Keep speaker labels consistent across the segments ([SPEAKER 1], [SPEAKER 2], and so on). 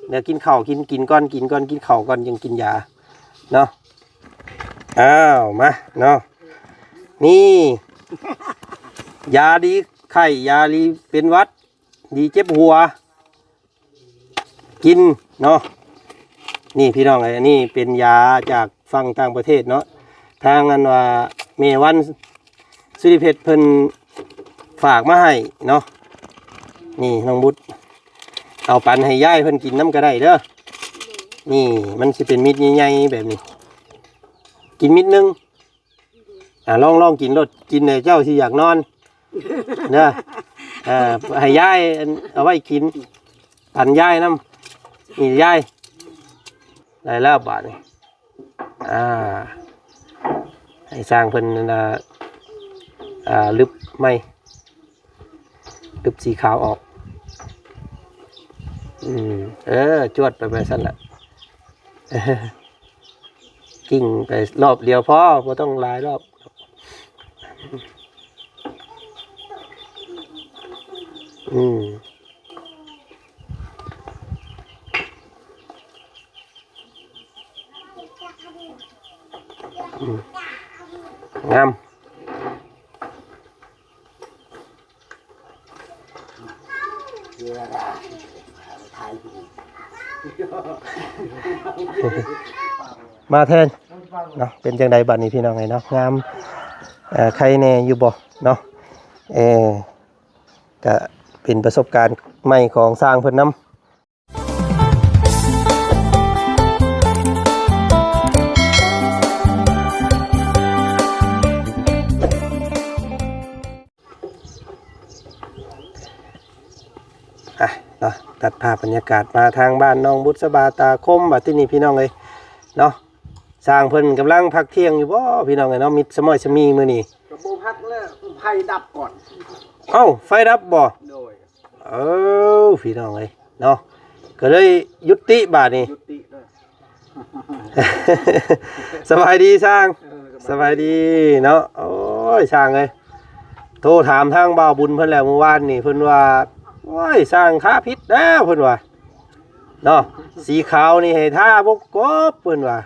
[SPEAKER 1] เดี๋ยวกินข้าวกินก้อนกินข้าวก่อนยังกินยาเนาะอ้าวมาเนาะนี่ยาดีไข้ยาดีเป็นหวัดดีเจ็บหัวกินเนาะนี่พี่น้องอันนี้เป็นยาจากฝั่งต่างประเทศเนาะทางอันว่าเมวันสุริเพชรเพิ่นฝากมาให้เนาะนี่น้องบุตรเอาปันให้ย่ายเพิ่นกินน้ำก็ได้เด้อนี่มันจะเป็นมิดใหญ่ๆแบบนี้กินมิดนึงลองกินรสกินในเจ้าที่อยากนอนเด้อให้ย่ายเอาไว้กินปันย่ายน้ำนี่ย่ายได้แล้วบาทนี่ให้สร้างเพิ่นลึบไม่ลึบสีขาวออกจวดไปสั้นละกิ่งไปรอบเดียวพอไม่ต้องหลายรอบงามมาแทนเนาะเป็นจังใดบัดนี้พี่น้องไงเนาะงามใครแน่อยู่บ่เนาะก็เป็นประสบการณ์ใหม่ของสร้างเพิ่นนำเนาะตัดภาพบรรยากาศมาทางบ้านน้องบุษบาตาคมบัดที่นี่พี่น้องเลยเนาะสร้างเพิ่นกำลังพักเที่ยงอยู่บ่พี่น้องเลยเนาะมิดสมอยสมีมื้อนี้
[SPEAKER 2] กระโบพักแล้วไฟดับก่อน
[SPEAKER 1] ไฟดับบ่โดยพี่น้องเลยเนาะก็เลยยุติบาดนี้ยุติสบายดีสร้างสบายดีเนาะโอ้ยสร้างเลยโทรถามทางบ่าวบุญเพิ่นแล้วเมื่อวานนี่เพิ่นว่าโอ้ยสร้างค้าพิษแล้วเพิ่นว่าเนาะสีขาวนี่ให้ท่าบกกบเพิ่นว่า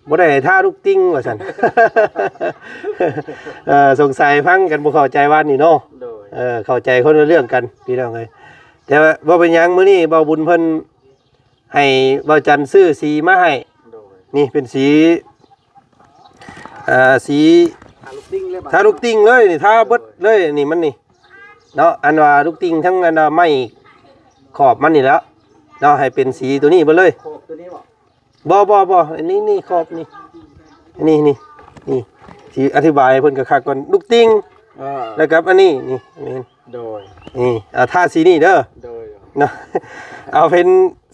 [SPEAKER 1] บ่ได้ให้ท่าลูกติ้งว่าซั่น สงสัยพังกันบ่เข้าใจว่านี่เนาะเข้าใจคนละเรื่องกันพี่น้องเอ้ยแต่ว่าบ่เป็นหยังมื้อนี้บ่าวบุญเพิ่นให้บ่าวจันทร์ซื้อสีมาให้นี่เป็นสีสีท่าลูกติ้งเลยนี่ท่าเบิดเลยนี่มันนี่เนาะอันว่าลูกติงทั้งอันไม่ขอบมันนี่แล้วเนาะให้เป็นสีตัวนี้ไปเลยขอบตัวนี้บ่อันนี้ขอบนี่นี่สีอธิบายเพิ่นก็คักก่อนลูกติงแล้วกับอันนี้นี่โดยนี่ท่าสีนี่เด้อโดยเนาะเอาเป็น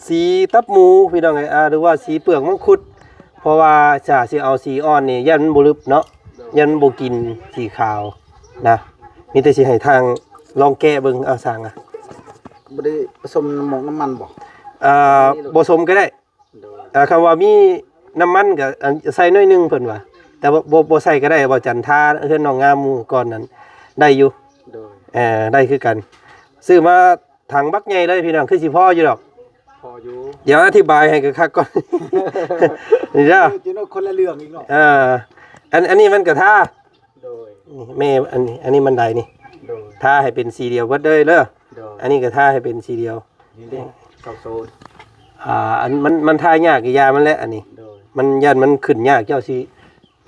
[SPEAKER 1] สีตับหมูพี่น้องไงหรือว่าสีเปลือกมังคุดเพราะว่าจะสิเอาสีอ่อนนี่ยันบ่ลึบเนาะยันบ่กินสีขาวนะมีแต่สิให้ทางลองแก้เบิ่งเอาสั่ง
[SPEAKER 2] บ่ได้ผสมหมองน้ำมันบ่
[SPEAKER 1] ผสมก็ได้คำว่ามีน้ำมันก็ใส่น้อยนึงเพิ่นว่าแต่บ่ใส่ก็ได้บ่จันทาเฮือนน้องงามหมู่ก่อนนั้นได้อยู่ได้คือกันซื้อมาถังบักใหญ่เลยพี่น้องคือสิพออยู่ดอกพออยู่เดี๋ยวอธิบายให้คักก่อนนี่จ้า
[SPEAKER 2] จิโนคนละเรื่องอีกเนาะ
[SPEAKER 1] อันนี้มันก็ท่าโดยแม่อันนี้มันใดนี่ท่าให้เป็นสีเดียวก็ได้เลยอันนี้ก็ท่าให้เป็นสีเดียว
[SPEAKER 2] นี่เด้เก้าโซน
[SPEAKER 1] อันมันท่ายากกี่ยามันแหละอันนี้มันยันมันขึ้นยากเจ้าสิ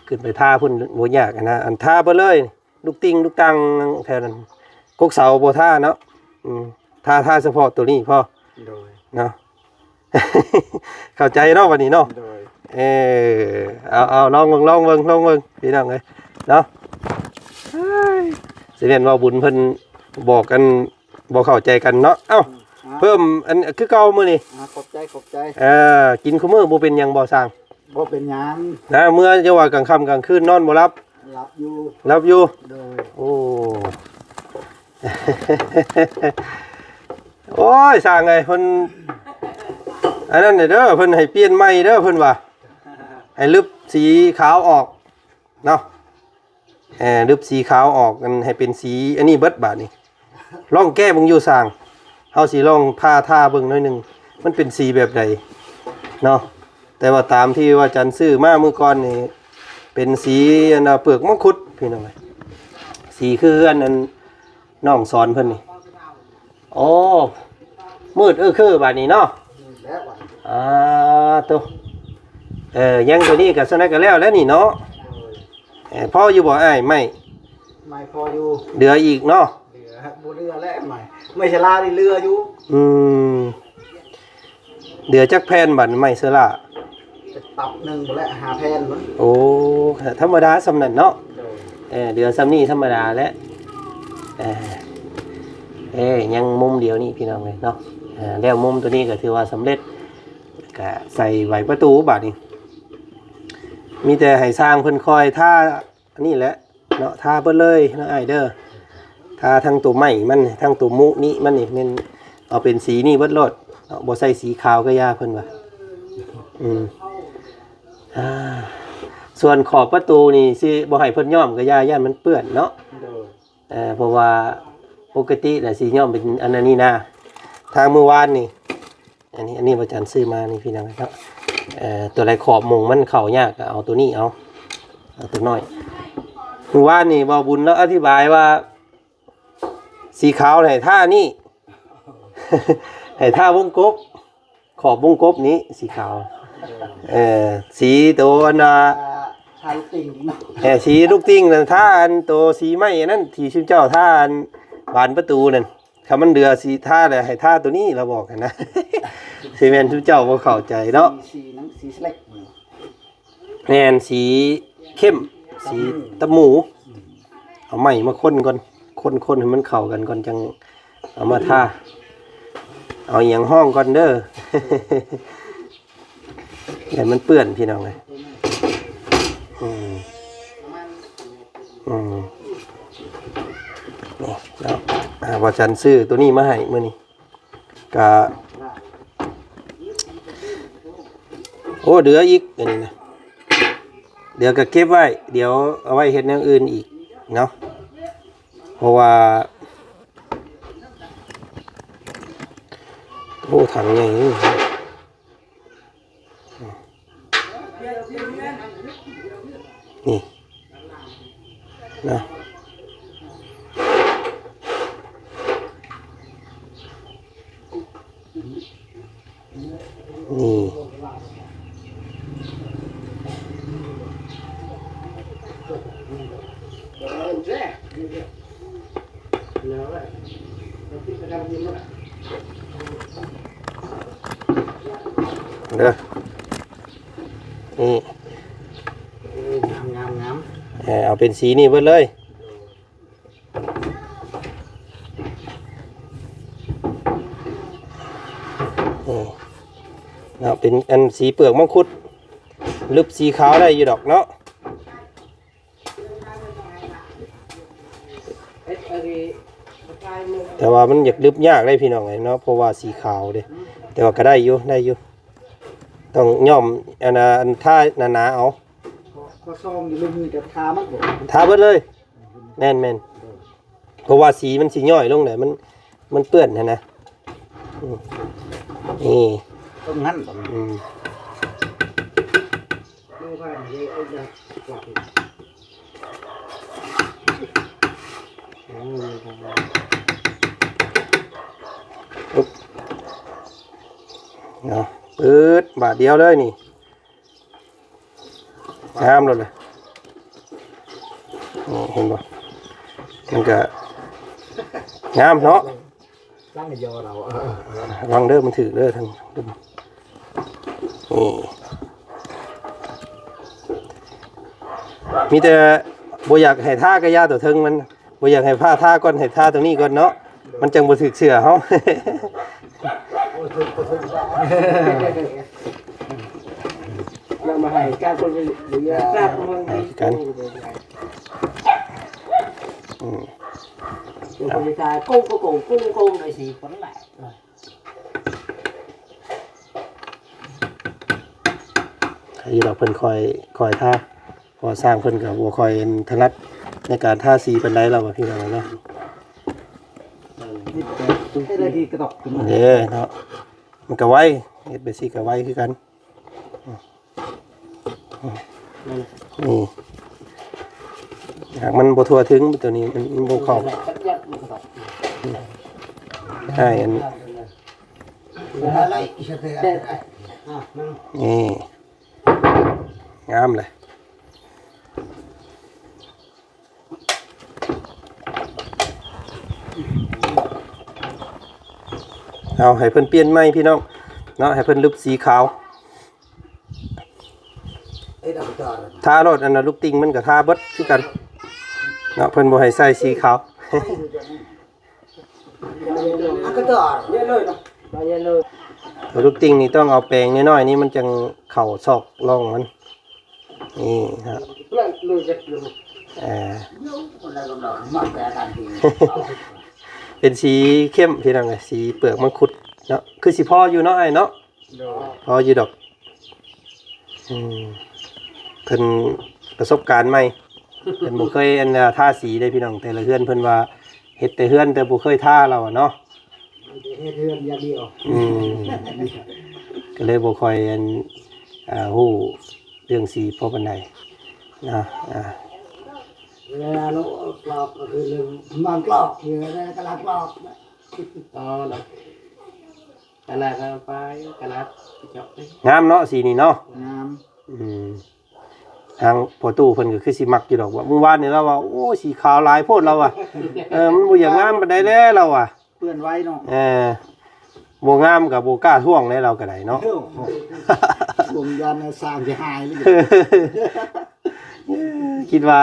[SPEAKER 1] ขึ้นไปท่าพุ่นโหยากนะอันท่าไปเลยลูกติงลูกตังแถวนั้นกกเสาโบท่าเนาะท่าเฉพาะตัวนี้พ่อเนาะเข้าใจเนาะวันนี้เนาะเอาลองเบิ่งพี่น้องเลยเนาะสิเรียนว่าบุญเพิ่นบอกกันบอกเข้าใจกันเนาะเพิ่มอันคือเก่ามื้อนี่
[SPEAKER 2] ขอบใจ
[SPEAKER 1] กินคุมื้อบ่เป็นหยังบ่สร้าง
[SPEAKER 2] บ่เป็นหยัง
[SPEAKER 1] นะเมื่อจะว่ากลางค่ำกลางคืนนอนบ่หลับอยู่โอ้ยสร้างไงเพิ่นอันนั้นเด้อเพิ่นให้เปลี่ยนใหม่เด้อเพิ่นว่าให้ลึบสีขาวออกเนาะลึบสีขาวออกกันให้เป็นสีอันนี้เบิดบาดนี่ลองแก้เบิ่งอยู่สร้างเฮาสิลองท่าเบิ่งหน่อยนึง มันเป็นสีแบบใดเนาะแต่ว่าตามที่ว่าจันซื้อมาเมื่อก่อนนี่เป็นสีอันเปลือกมังคุดพี่น้องสีคืออันนั้นน้องสอนเพิ่นนี่โอ้มืดคือบาดนี้เนาะตัวยังตัวนี้กับสนักกันแล้วนี่เนาะพ่ออยู่บ่อ้ายไม่
[SPEAKER 2] พออยู่
[SPEAKER 1] เดืออีกเนาะ
[SPEAKER 2] เรือบ่เรือแล้วไม่ชะลาดิเรืออยู่
[SPEAKER 1] เดือจักแผ่นบัดไม่เสลา
[SPEAKER 2] ตับหนึ่งและหาแผ่นมั้ง
[SPEAKER 1] โอ้ธรรมดาสำนันเนาะเดือซ้ำนี่ธรรมดาแล้วยังมุมเดียวนี่พี่น้องเลยเนาะแล้วมุมตัวนี้ก็ถือว่าสำเร็จก็ใส่ไหวประตูบาดนี้มีแต่ให้สร้างเพิ่นคอยท่าอันนี้แหละเนาะท่าเพิ่นเลยนะไอเด้อท่าทั้งตัวไม้มันทั้งตัวมุนี่มันนี่มันเอาเป็นสีนี่เบิดโลดบ่ใส่สีขาวก็ยาเพิ่นว่าส่วนขอบประตูนี่สิบ่ให้เพิ่นย้อมก็ย่านมันเปื้อนเนาะเพราะว่าปกติน่ะสิย้อมเป็นอันนั้นนี่นะทางเมื่อวานนี่อันนี้อาจารย์ซื้อมานี่พี่น้องครับตัวไรขอบมุงมันเข้ายากเอาตัวนี้เอาตัวน้อยเมื่อวานนี่บ่บุญแล้วอธิบายว่าสีขาวให้ท่านี่ ให้ท่าวงกบขอบวงกบนี้สีขาวสีตัวน่ะสีลูกติ่งนั่นท่าอันตัวสีไม้นั่นที่ชื่อเจ้าท่าอันบานประตูนั่นคำมันเดือสีท่าเลยให้ท่าตัวนี้เราบอกกันนะซีเมนชื่อเจ้าบ่เข้าใจเนาะ
[SPEAKER 2] สีเล็ก
[SPEAKER 1] แน่นสีเข้มสีตะหมูเอาไม้มาค้นก่อนค้นให้มันเข้ากันก่อนจังเอามาท่าเอาอย่างห้องก่อนเด้ออย่ามันเปื้อนพี่น้องเลยแล้วว่าฉันซื้อตัวนี้มาให้มื้อนี้กะโอ้เดืออีกอันนี้นะเดี๋ยวก็เก็บไว้เดี๋ยวเอาไว้เฮ็ดอย่างอื่นอีกเนาะเพราะว่าโอ้ถังใหญ่นี่นะนี่เด้อนี่
[SPEAKER 2] งาม
[SPEAKER 1] เอาเป็นสีนี่เบิดเลยเนาะเป็นอันสีเปลือกมังคุดลึบสีขาวได้อยู่ดอกเนาะแต่ว่ามันอยากลึบยากได้พี่น้องไงเนาะเพราะว่าสีขาวเด้แต่ว่าก็ได้อยู่ต้องย่อมอันท่าหนาเอา
[SPEAKER 2] ก็ซ่อมอยู่มือแต่ทามัน
[SPEAKER 1] ทาเบิดเลยแม่นเพราะว่าสีมันสีย่อยลงเลยมันเปื้อนนะนี่
[SPEAKER 2] ต้องงั้น
[SPEAKER 1] เนาะบาทเดียวเลยนี่งามเลยเห็นป่ะมันก็งามเนาะ
[SPEAKER 2] ร่างยอเรา
[SPEAKER 1] วางเด้อมันถือเด้อทางมีแต่บ่อยากให้ท่ากระยาตัวเทิงมันบ่อยากให้ผ้าท่าก่อนให้ท่าตรงนี้ก่อนเนาะมันจังบ่ถึกเสือเฮา
[SPEAKER 2] เรามาให้การคนเรียนทราบกันบริการกุ้งในสีผลแหละ
[SPEAKER 1] ที่เราเพิ่นคอยท่าพอสร้างเพิ่นกับบัวคอยถนัดในการท่าสีเป็นไรเราแบบพี่น้องเนาะเนาะ มันก็ไวเฮ็ดไปสิก็ไวคือกันนี่หากมันบ่ทั่วถึงตัวนี้มันบ่เข้าใช่อันนี่งามเลยเอาให้เพิ่นเปลี่ยนใหม่พี่น้องเนาะให้เพิ่นลึบสีขาวทารถอันน่ะลูกติงมันก็ทาเบิดคือกันเนาะเพิ่นบ่ให้ใส่สีขาวลูกติงนี่ต้องเอาแปรงน้อยๆนี่มันจังเข้าซอกร่องมันนี่ฮะเป็นสีเข้มพี่น้องเลยสีเปลือกมังคุดเนาะคือสีพออยู่เนาะไอ้เนาะพออยู่ดอกเพิ่นประสบการณ์ใหม่เพิ่นบ่เคยอันทาสีได้พี่น้องแต่ละเฮือนเพิ่นว่าเฮ็ดแต่เฮือนแต่บ่เคยทาเราเนาะ
[SPEAKER 2] เฮ็ดเฮือนอย่างเดียว
[SPEAKER 1] ก็เลยบ่ค่อยอันฮู้เรื่องสีพอปานใดนะ
[SPEAKER 2] เวลาเรากรอบก็คือลืมมันกรอบอยู่นะกระลากรอบอ๋อเนาะกระลากไปกระลากเจาะ
[SPEAKER 1] งามเนาะสีนี้เนาะ
[SPEAKER 2] งาม
[SPEAKER 1] ทางพ่อตู้เพิ่นก็คือสิมักอยู่ดอกว่าเมื่อวานนี่เราว่าโอ้สีขาวหลายโพดเราอ่ะมันบ่อย่างงามปานใดแลเราอ่ะ
[SPEAKER 2] เปื้อนไว้เนาะ
[SPEAKER 1] บ่งามก็บ่กล้าท่วงได้เราก็ได้เนาะ
[SPEAKER 2] ผมยันสร้างสิหายเลย
[SPEAKER 1] คิดว่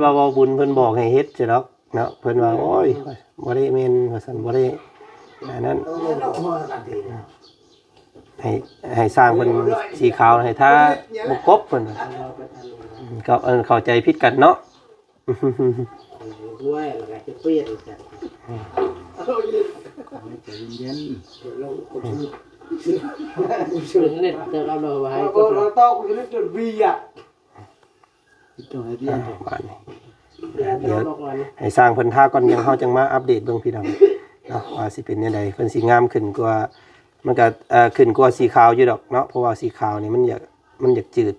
[SPEAKER 1] าบ่บุญเพิ่นบอกให้เฮ็ดซิดอกเนาะเพิ่นว่าโอ้ยบ่ได้แม่นว่าซั่นบ่ได้อันนั้นให้สร้างเพิ่นสีขาวให้ทาบ่กบเพิ่นก็เข้าใจผิดกันเนาะ
[SPEAKER 2] ด้วยแล้วก็จะเปลี่ยนจ้ะเย็นๆเราชุดเน็ตจะเอาเราไว้ก็เราต้องเล่นจนวีอ่ะตัวให้เรียน
[SPEAKER 1] เดี๋ยวให้สร้างเพิ่นท่าก่อนยังเฮาจังมาอัปเดตเบิ่งพี่น้องเนาะว่าสิเป็นจังไดเพิ่นสิงามขึ้นกว่ามันก็ขึ้นกว่าสีขาวอยู่ดอกเนาะเพราะว่าสีขาวนี่มันอยากจืด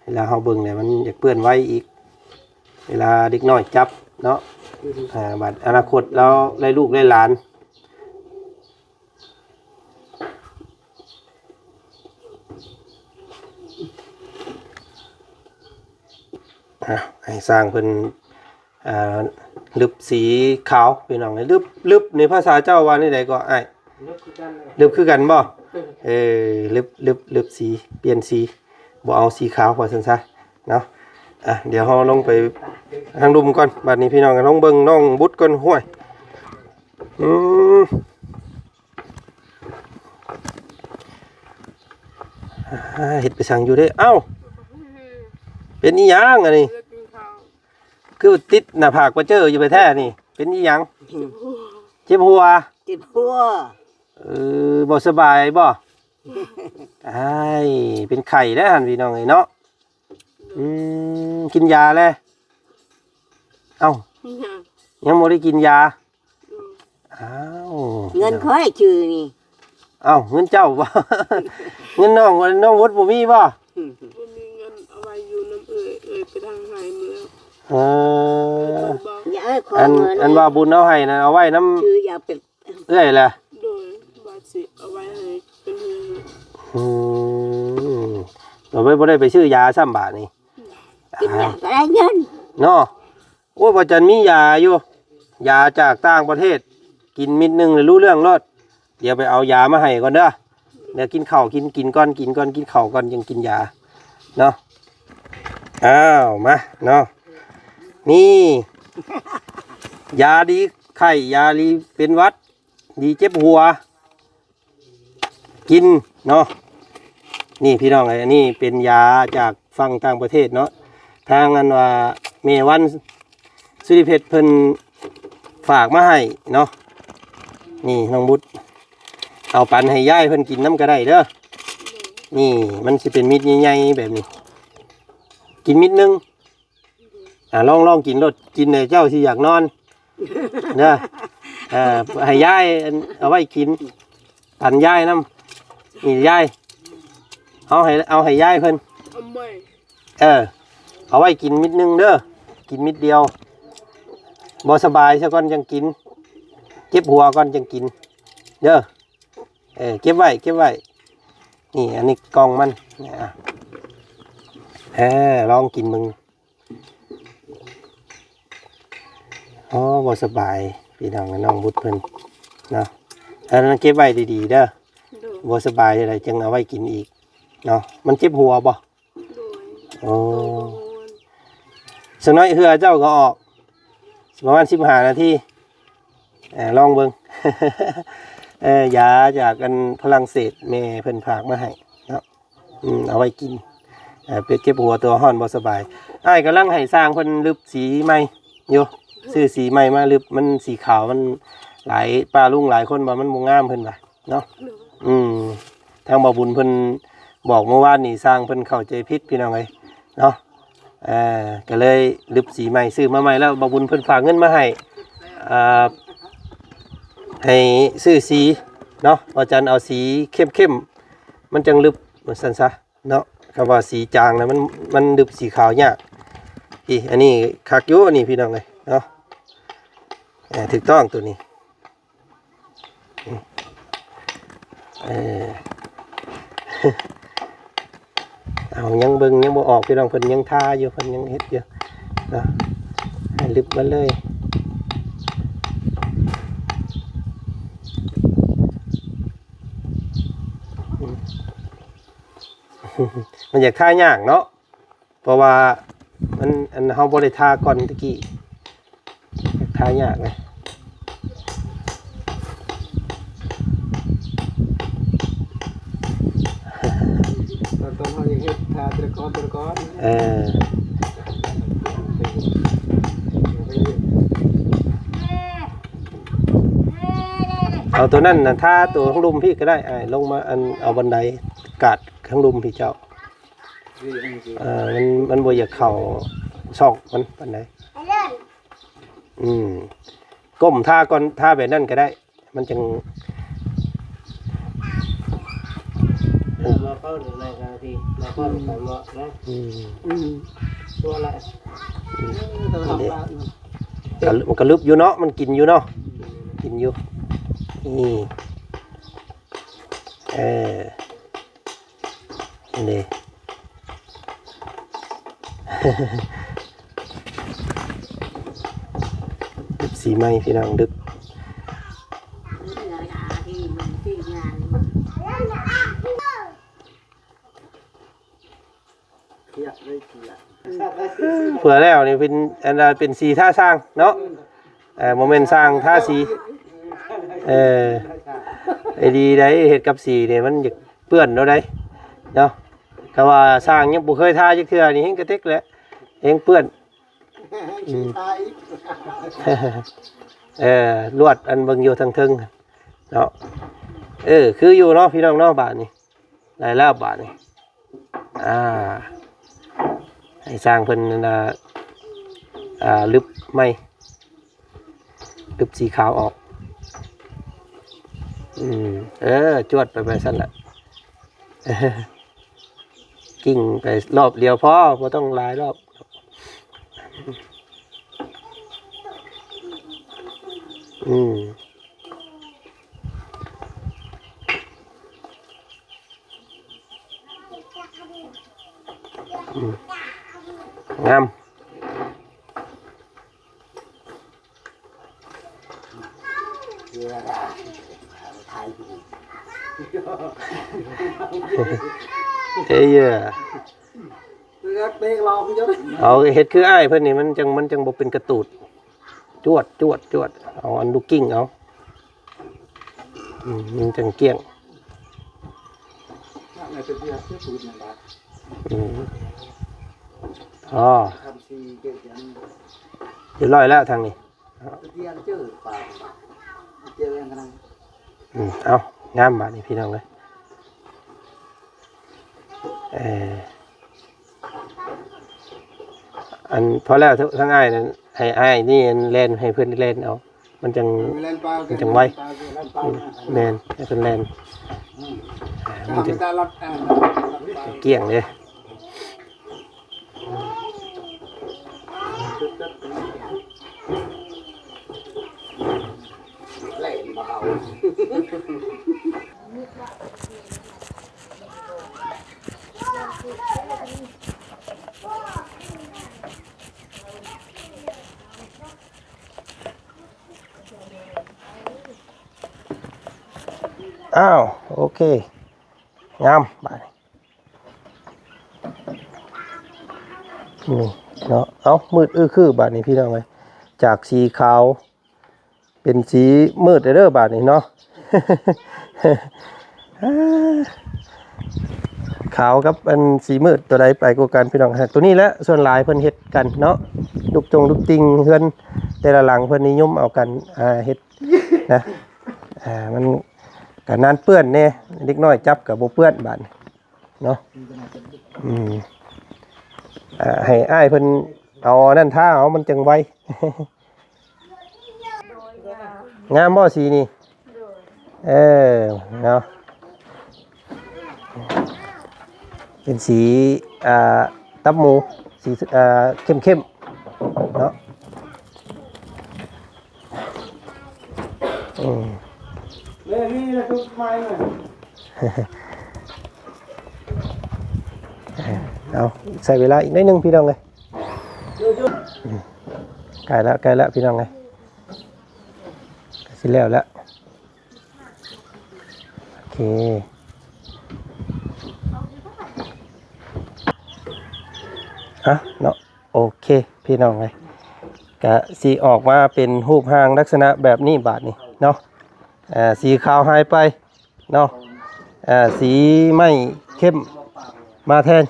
[SPEAKER 1] เวลาเฮาเบิ่งเนี่ยมันอยากเปื้อนไว้อีกเวลาเด็กน้อยจับเนาะบัดอนาคตแล้วได้ลูกได้หลานให้สร้างเพิ่นลึบสีขาวพี่น้องลึบในภาษาเจ้าว่านี่ใดก็อ้ายลึบคือกันบ่ลึบสีเปลี่ยนสีบ่เอาสีขาวว่าซั่นซะเนาะเดี๋ยวเฮาลงไปทางดุมก่อนบัดนี้พี่น้องก็ลองเบิ่งน้องบุตรก่อนห้วยเฮ็ดไปสั่งอยู่เด้เอ้าเป็นอีหยังอันนี้คือติดหน้าผากบ่เจออยู่ไปแท้นี่เป็นอีหยังเจ็บหัวบ่สบายบ่เป็นไข้แล้วหั่นพี่น้องเอ้ยเนาะกินยาแล้วเอ้ายังบ่ได้กินยาอ้าว
[SPEAKER 3] เงินค่อยชื่อนี่
[SPEAKER 1] เอ้าเงินเจ้าบ่เงินน้องวุฒิบ่มีบ่
[SPEAKER 4] บ่มีเงินเอาไว้อยู่น้ำเอ่ยไปทางหายมื้
[SPEAKER 1] ออันว่าบุญเอาให้นะเอาไว้น้ำ
[SPEAKER 3] ชื่ออย่าเป็น
[SPEAKER 1] เอ้ยแหละ
[SPEAKER 4] โดยบาสิเอาไว้ให้เป็นเ
[SPEAKER 1] เราบ่ได้ไปซื้อยาซ้ำบาทนี่
[SPEAKER 3] กินยาก็ได้เงิน
[SPEAKER 1] เนาะโอ้บ่จันมียาอยู่ยาจากต่างประเทศกินมิดนึงเลยรู้เรื่องรอดเดี๋ยวไปเอายามาให้ก่อนเด้อเดี๋ยวกินข้าวกินก้อนกินข้าวก่อนยังกินยาเนาะอ้าวมาเนาะนี่ยาดีไข้ยาดีเป็นหวัดดีเจ็บหัวกินเนาะนี่พี่น้องอันนี้เป็นยาจากฝั่งต่างประเทศเนาะทางอันว่าเมวันสุริเพชรเพิ่นฝากมาให้เนาะนี่น้องบุตรเอาปันให้ย่ายเพิ่นกินน้ำก็ได้เด้อนี่มันจะเป็นมิดใหญ่ๆแบบนี้กินมิดนึงลองกินรสกินในเจ้าที่อยากนอนเด้อให้ย่ายเอาไว้กินปันย่ายน้ำ นี่ยายเอาให้ยายเพิ่น
[SPEAKER 4] เอาไม่
[SPEAKER 1] เอาไว้กินมิดนึงเด้อกินมิดเดียวบ่สบายซะก่อนจังกินเจ็บหัวก่อนจังกินเด้อเก็บไว้นี่อันนี้กล่องมันเนี่ยลองกินมึงอ๋อบ่สบายพี่น้องกับน้องบุตรเพิ่นเนาะอันนั้นเก็บไว้ดีๆเด้อ
[SPEAKER 4] โดย
[SPEAKER 1] บ่สบายอะไรจึงเอาไว้กินอีกเนาะมันเจ็บหัวบ่
[SPEAKER 4] โดย
[SPEAKER 1] โอ้
[SPEAKER 4] โดย
[SPEAKER 1] สักน้อยเหือเจ้าก็ออกประมาณ15 นาทีลองเบิ่ง ยาจากอันฝรั่งเศสแม่เพิ่นฝากมาให้เนาะเอาไว้กินเป็นเจ็บหัวตัวร้อนบ่สบายอ้ายกำลังให้สร้างเพิ่นลึบสีใหม่อยู่ซื้อสีใหม่มาลึบมันสีขาวมันหลายป้าลุงหลายคนว่ามันบ่งามเพิ่นว่าเนาะ
[SPEAKER 4] โดย
[SPEAKER 1] ทางบ่บุญเพิ่นบอกเมื่อวานนี่สร้างเพิ่นเข้าใจผิดพี่น้องเอ้ยเนาะก็เลยลึบสีใหม่ซื้อมาใหม่แล้วบ่บุญเพิ่นฝากเงินมาให้ให้ซื้อสีเนาะอาจารย์เอาสีเข้มๆมันจังลึบว่าซั่นซะเนาะคำว่าสีจางนะมันลึบสีขาวยากพี่อันนี้คักอยู่อันนี้พี่น้องเอ้ยเนาะถูกต้องตัวนี้เอายังเบิ่งยังบ่ออกพี่น้องเพิ่นยังทาอยู่เพิ่นยังเฮ็ดอยู่เนาะให้ลึบมาเลยมันอยากทายากเนาะเพราะว่ามันเฮาบ่ได้ทาก่อนตะกี้อยากทายากเลย
[SPEAKER 2] ตอนเขาอย่างเฮ็ดทาตะกอน
[SPEAKER 1] เอาตัวนั้นนะถ้าตัวข้างลุมพี่ก็ได้ลงมาเอาบันไดกาดข้างลุมพี่เจ้ามันบ่อยากเข่าซอกมันบันไดก้มท่าก่อนท่าแบบนั้นก็ได้มันจึง
[SPEAKER 2] มาเป้าหนึ่งในนาทีมาเป้าหนึ่งเหมาะนะตัวอะไร
[SPEAKER 1] มันก็ลึบอยู่เนาะมันกินอยู่เนาะกินอยู่นี่นี่ ดึบสีไม้พี่น้องดึบเผื่อแล้วนี่เป็นเป็นสีท่าสร้างเนาะโมเมนต์สร้างท่าสีไอ้ดีได้เห็ดกับสีเนี่ยมันอยากเปื้อนเราได้เนาะแต่ว่าสร้างยังบุเคยท่าจักเทื่อนี่เห็นกระเทกแล้วเองเปื้อนลวดอันเบิ่งอยู่ทางทึงเนาะคืออยู่เนาะพี่น้องเนาะบาทนี่ได้แล้วบาทนี่ให้สร้างเพิ่นลึบไม่ลึบสีขาวออกจวดไปสั้นละกิ่งไปรอบเดียวพอบ่ต้องหลายรอบงามเอาเห็ดคืออ้ายเพิ่นนี่มันจังบ่เป็นกระตูดจวดเอาอันลูกกิ้งเอามันจังเกี้ยงเรียบร้อยแล้วทางนี้เอางามบาดนี่พี่น้องเลยอันพอแล้วทั้งอ้ายนั้นให้อ้ายนี่เล่นให้เพื่อนเล่นเอามันจังไวแมนให้เพื่อนเล่น
[SPEAKER 2] มันจะรับ
[SPEAKER 1] เกลี้ยงเลย
[SPEAKER 2] เล่นมาเอา
[SPEAKER 1] อ้าวโอเคงามบาดนี่เนาะเอามืดคือบาดนี้พี่น้องเอ้ยจากสีขาวเป็นสีมืดเด้อบาดนี้เนาะ ขาวกับอันสีมืดตัวใดไปกว่ากันพี่น้องฮะตัวนี้แหละส่วนหลายเพิ่นเฮ็ดกันเนาะลูกติงเฮือนแต่ละหลังเพิ่นนิยมเอากันเฮ็ดนะมันก็นานเปื้อนแน่เด็กน้อยจับก็บ่เปื้อนบาดเนาะให้อ้ายเพิ่นเอานั่นท่าเอามันจังไว งามบ่สีนี่เนาะเป็นสีตับหมูสีเข้มๆเนาะ
[SPEAKER 2] นี่นะทุกไม้เลย
[SPEAKER 1] เอาใส่เวลาอีกนิดนึงพี่น้องเลยใกล้แล้วพี่น้องเลยสิแล้วแล้วโอเคเนาะโอเคพี่น้องเลยกะสีออกมาเป็นรูปร่างลักษณะแบบนี้บาดนี่เนาะสีขาวหายไปเนาะสีไม่เข้มมาแทน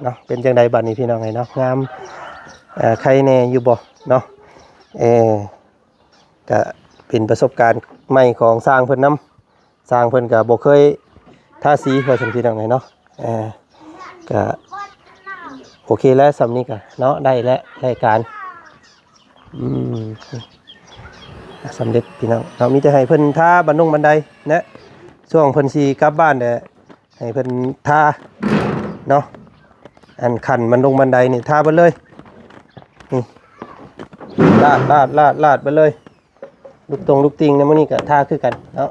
[SPEAKER 1] เนาะเป็นจังใดบาดนี้พี่น้องเลยเนาะงามใครแน่อยู่บ่เนาะก็เป็นประสบการณ์ใหม่ของสร้างเพิ่นนำสร้างเพิ่นก็บ่เคยทาสีว่าซั่นพี่น้องเลยเนาะก็โอเคแล้วสำนี้ก็เนาะได้แล้วรายการสำเร็จพี่น้องเรามีแต่ให้เพิ่นทาบันไดนะช่วงเพิ่นสิกลับบ้านเด้อให้เพิ่นทาเนาะอันขันบันไดนี่ทาไปเลยนี่ลาดไปเลยลูกติงเนี่ยมื้อนี้ก็ทาคือกันเนาะ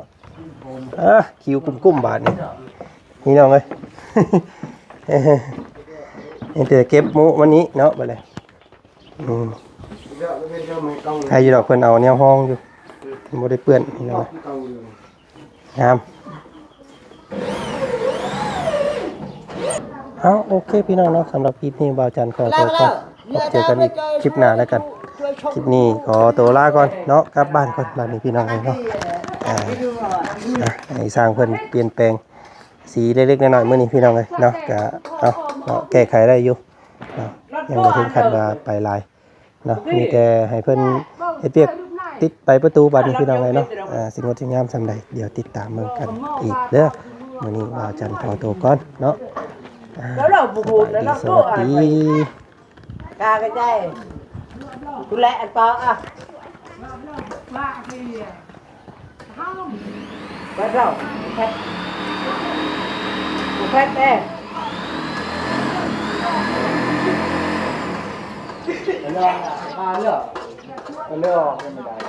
[SPEAKER 1] คิวกุ้มบาดนี่น้องเอ้ย เดี๋ยวเก็บมุวันนี้เนาะไปเลยใครอยู่ดอกเพิ่นเอาแนวห้องอยู่บ่ได้เปื้อนนี่เนาะงามโอเคพี่น้องเนาะสำหรับคลิปนี้บ่าวจันทร์ขอตัวก่อนเจอกันอีกคลิปหน้าแล้วกันคลิปนี้ขอตัวลาก่อนเนาะกลับบ้านก่อนบ้านนี้พี่น้องเนาะให้สร้างเพิ่นเปลี่ยนแปลงสีเล็กๆน้อยๆมื้อนี้พี่น้องเลยเนาะก็แก้ไขได้อยู่ยังบ่ถึงขั้นว่าไปลายเนาะมีแต่ให้เพิ่นเฮ็ดเวียกติดไปประตูบัดนี้พี่น้องเลยเนาะสิ่งงดงามซำใดเดี๋ยวติดตามเบิ่งกันอีกเด้อมื้อนี้บ่าวจันทร์ขอตัวก่อนเนาะสวัสดี
[SPEAKER 3] กาcái đây tu lẹ ăn bao à bắt đầu phép đây
[SPEAKER 2] Nó lừa, nó lừa, nó lừa,